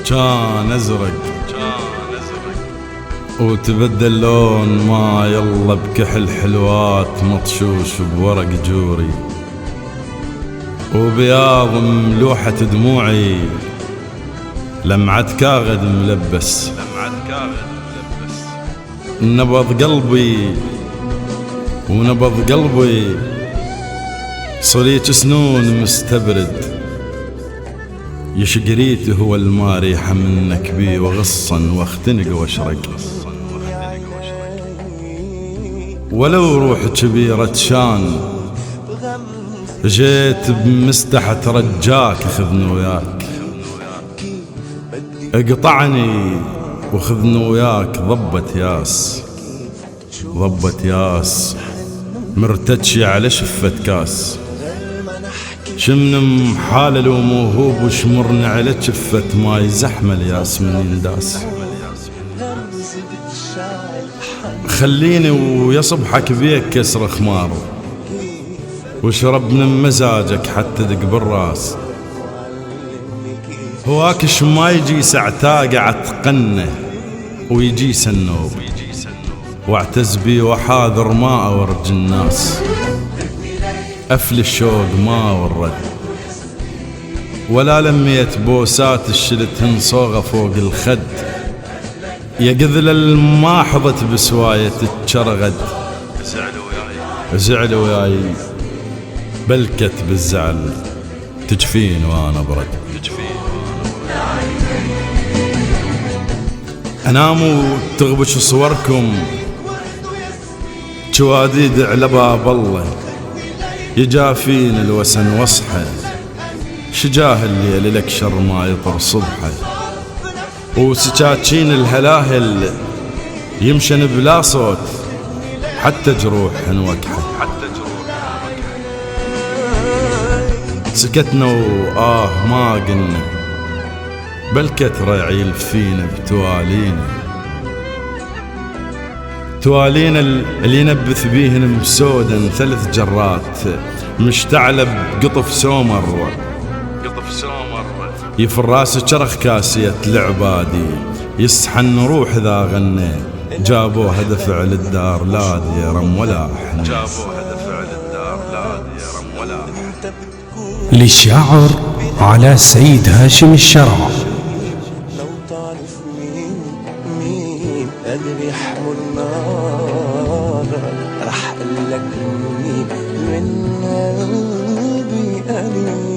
كان ازرق وتبدل لون ما يلا بكحل حلوات مطشوش بورق جوري، وبياض ملوحة دموعي لمعة كاغد ملبس. نبض قلبي ونبض قلبي صليت سنون مستبرد، يشقريت هو الماريحة منك بي وغصا واختنق واشرق. ولو روح كبيرة شان جيت بمستحة رجاك خذني وياك، اقطعني وخذني وياك ضبت ياس ضبت ياس مرتجي على شفة كاس. شمن محالل وموهوب وشمرني على شفة ماي زحمة الياس من ينداس. خليني ويصبحك بيك كسر خمار وشرب من مزاجك حتى دق بالراس. هواكش ما يجي ساعتا قاعد تقنه ويجي سنوب، واعتز بي وحاذر ما اورج الناس. أفل الشوق ما ورد ولا لميت بوسات الشلتهن صوغة فوق الخد. يا قذل الما حضت بسواية تتشرغد، زعلوا وياي بلكت بالزعل تجفين وانا برد. انام وتغبش صوركم جواديد على باب الله، يجافين الوسن وصحه شجاه الليل لك شر ما يطر صبحه. وسكاكين الهلاهل يمشن بلا صوت حتى جروح نوكحه. سكتنا ما قلنا بالكثرة يعيل فينا بتوالينا، توالينا اللي ينبث بيهن مسودا 3 جرات مشتعلة بقطف سومر يفر راس شرخ كاسية العبادي. يسحن روح ذا غني جابوها دفع للدار لا ديرم ولا حنين. للشاعر على سيد هاشم الشرع. لو تعرف مين قادر يحمل النار رح قلك مين من قلبي قليل.